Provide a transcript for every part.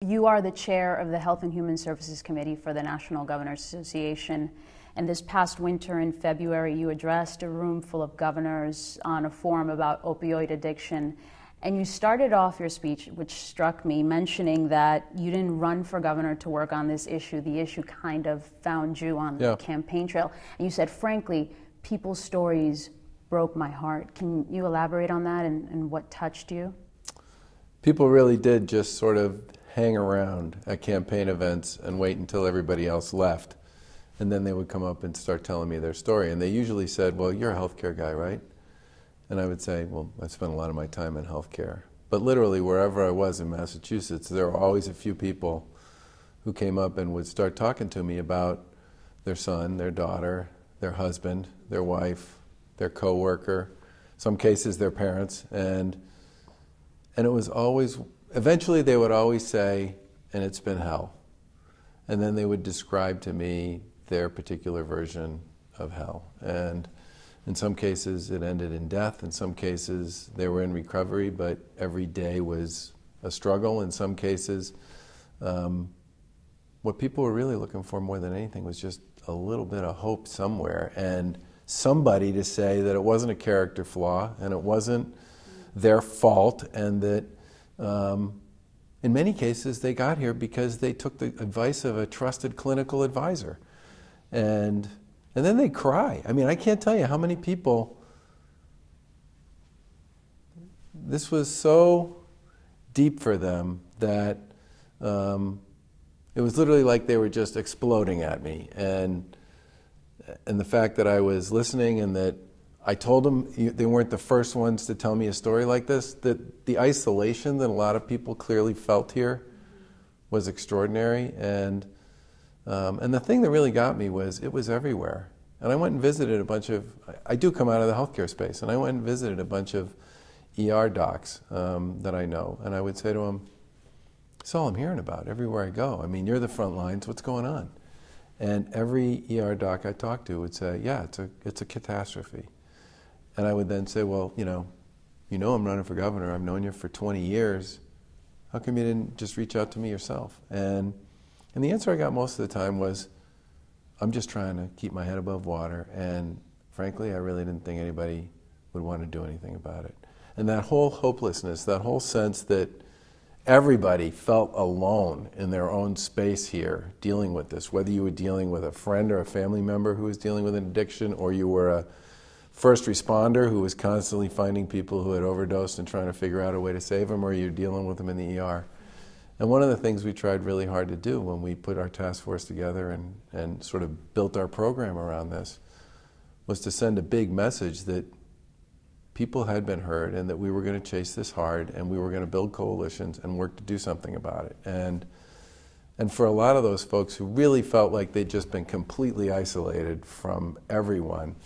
You are the chair of the Health and Human Services Committee for the National Governors Association. And this past winter in February, you addressed a room full of governors on a forum about opioid addiction. And you started off your speech, which struck me, mentioning that you didn't run for governor to work on this issue. The issue kind of found you on the campaign trail. And you said, frankly, people's stories broke my heart. Can you elaborate on that and what touched you? People really did just sort of hang around at campaign events and wait until everybody else left. And then they would come up and start telling me their story. And they usually said, well, you're a healthcare guy, right? And I would say, well, I spent a lot of my time in healthcare. But literally, wherever I was in Massachusetts, there were always a few people who came up and would start talking to me about their son, their daughter, their husband, their wife, their coworker, some cases their parents. And it was always, eventually they would always say, and it's been hell. And then they would describe to me their particular version of hell. And in some cases, it ended in death. In some cases, they were in recovery, but every day was a struggle. In some cases, what people were really looking for more than anything was just a little bit of hope somewhere, and somebody to say that it wasn't a character flaw, and it wasn't their fault, and that in many cases, they got here because they took the advice of a trusted clinical advisor. And then they cry. I mean, I can't tell you how many people, this was so deep for them that it was literally like they were just exploding at me. And the fact that I was listening and that I told them they weren't the first ones to tell me a story like this, that the isolation that a lot of people clearly felt here was extraordinary. And the thing that really got me was it was everywhere. And I went and visited a bunch of, I do come out of the healthcare space, and I went and visited a bunch of ER docs that I know. And I would say to them, it's all I'm hearing about everywhere I go. I mean, you're the front lines, what's going on? And every ER doc I talked to would say, yeah, it's a catastrophe. And I would then say, well, you know I'm running for governor. I've known you for 20 years. How come you didn't just reach out to me yourself? And the answer I got most of the time was, I'm just trying to keep my head above water. And frankly, I really didn't think anybody would want to do anything about it. And that whole hopelessness, that whole sense that everybody felt alone in their own space here dealing with this, whether you were dealing with a friend or a family member who was dealing with an addiction, or you were a first responder who was constantly finding people who had overdosed and trying to figure out a way to save them, or you're dealing with them in the ER. And one of the things we tried really hard to do when we put our task force together and sort of built our program around this was to send a big message that people had been heard and that we were going to chase this hard and we were going to build coalitions and work to do something about it. And for a lot of those folks who really felt like they'd just been completely isolated from everyone,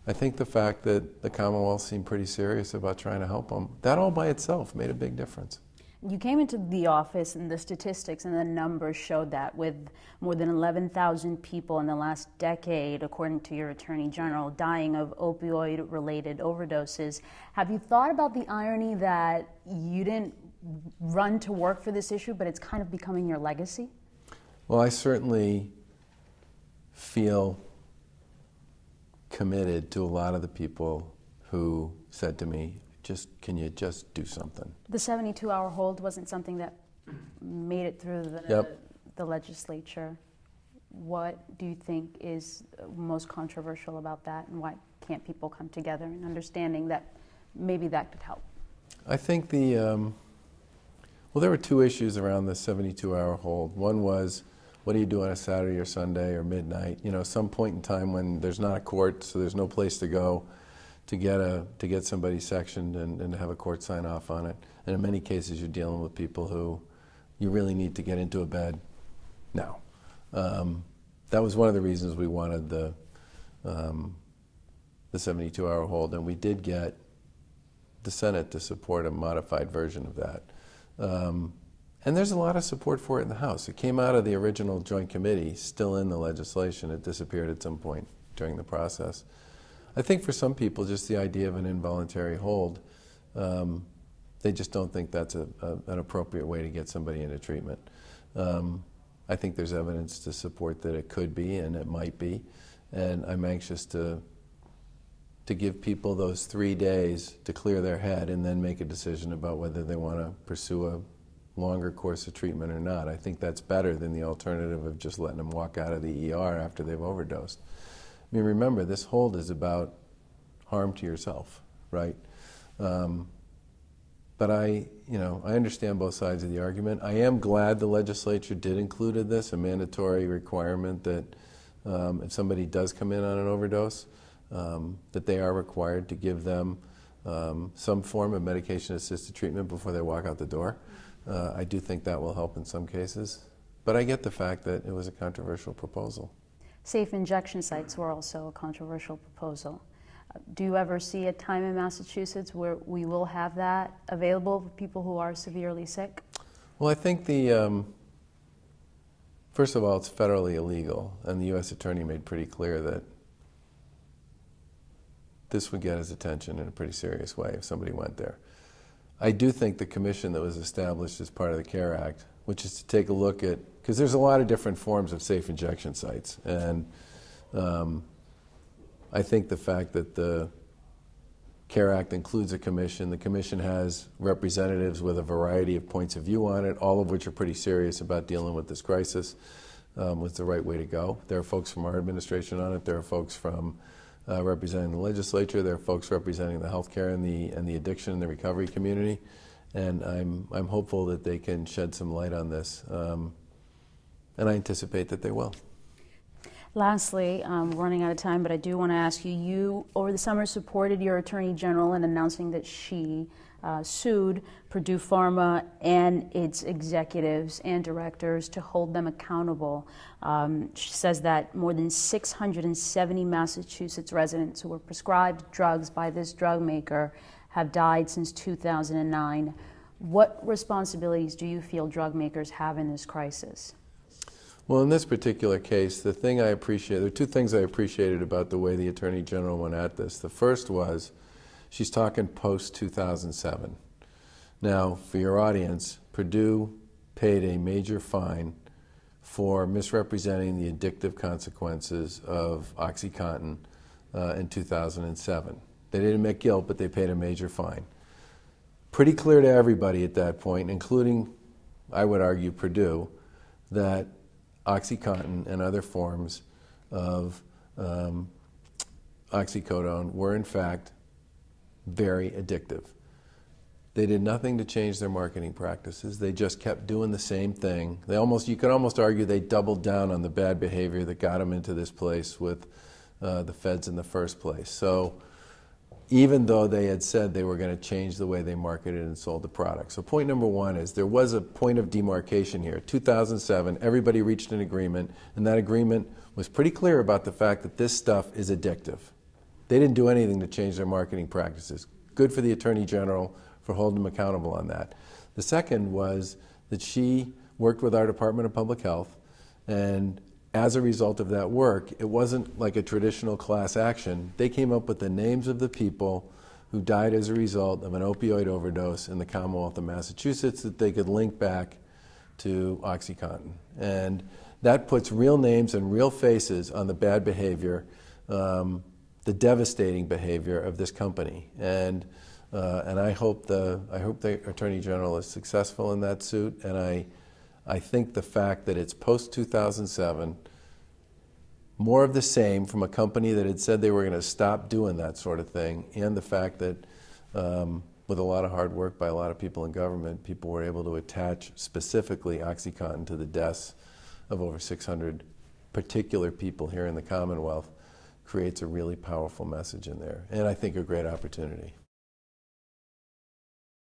I think the fact that the Commonwealth seemed pretty serious about trying to help them, that all by itself made a big difference. You came into the office and the statistics and the numbers showed that with more than 11,000 people in the last decade, according to your Attorney General, dying of opioid-related overdoses. Have you thought about the irony that you didn't run to work for this issue, but it's kind of becoming your legacy? Well, I certainly feel committed to a lot of the people who said to me, can you just do something? The 72-hour hold wasn't something that made it through the legislature. What do you think is most controversial about that, and why can't people come together and understanding that maybe that could help? I think well, there were two issues around the 72-hour hold. One was, what do you do on a Saturday or Sunday or midnight? You know, some point in time when there's not a court, so there's no place to go to get somebody sectioned and to have a court sign off on it. And in many cases, you're dealing with people who you really need to get into a bed now. That was one of the reasons we wanted the 72-hour hold, and we did get the Senate to support a modified version of that. And there's a lot of support for it in the House. It came out of the original Joint Committee, still in the legislation. It disappeared at some point during the process. I think for some people, just the idea of an involuntary hold They just don't think that's an appropriate way to get somebody into treatment. I think there's evidence to support that it could be and it might be, and I'm anxious to give people those 3 days to clear their head and then make a decision about whether they want to pursue a longer course of treatment or not. I think that's better than the alternative of just letting them walk out of the ER after they've overdosed. I mean, remember, this hold is about harm to yourself, right? But I understand both sides of the argument. I am glad the legislature did include this, a mandatory requirement that if somebody does come in on an overdose, that they are required to give them some form of medication-assisted treatment before they walk out the door. I do think that will help in some cases. But I get the fact that it was a controversial proposal. Safe injection sites were also a controversial proposal. Do you ever see a time in Massachusetts where we will have that available for people who are severely sick? Well, I think first of all, it's federally illegal, and the U.S. Attorney made pretty clear that this would get his attention in a pretty serious way if somebody went there. I do think the commission that was established as part of the CARE Act, which is to take a look at, because there's a lot of different forms of safe injection sites, and I think the fact that the CARE Act includes a commission, the commission has representatives with a variety of points of view on it, all of which are pretty serious about dealing with this crisis, was the right way to go. There are folks from our administration on it, there are folks from representing the legislature, there are folks representing the healthcare and the addiction and the recovery community, and I'm hopeful that they can shed some light on this, and I anticipate that they will. Lastly, we're running out of time, but I do want to ask you, you over the summer supported your Attorney General in announcing that she sued Purdue Pharma and its executives and directors to hold them accountable. She says that more than 670 Massachusetts residents who were prescribed drugs by this drug maker have died since 2009. What responsibilities do you feel drug makers have in this crisis? Well, in this particular case, there are two things I appreciated about the way the Attorney General went at this. The first was, she's talking post-2007. Now, for your audience, Purdue paid a major fine for misrepresenting the addictive consequences of OxyContin in 2007. They didn't admit guilt, but they paid a major fine. Pretty clear to everybody at that point, including, I would argue, Purdue, that OxyContin and other forms of oxycodone were in fact very addictive. They did nothing to change their marketing practices. They just kept doing the same thing. You could almost argue they doubled down on the bad behavior that got them into this place with the feds in the first place. So even though they had said they were going to change the way they marketed and sold the product. So point number one is there was a point of demarcation here. 2007, everybody reached an agreement, and that agreement was pretty clear about the fact that this stuff is addictive. They didn't do anything to change their marketing practices. Good for the Attorney General for holding them accountable on that. The second was that she worked with our Department of Public Health, and as a result of that work, it wasn't like a traditional class action. They came up with the names of the people who died as a result of an opioid overdose in the Commonwealth of Massachusetts that they could link back to OxyContin. And that puts real names and real faces on the bad behavior, the devastating behavior of this company. And I hope the Attorney General is successful in that suit, and I think the fact that it's post-2007, more of the same from a company that had said they were going to stop doing that sort of thing, and the fact that with a lot of hard work by a lot of people in government, people were able to attach specifically OxyContin to the deaths of over 600 particular people here in the Commonwealth, creates a really powerful message in there, and I think a great opportunity.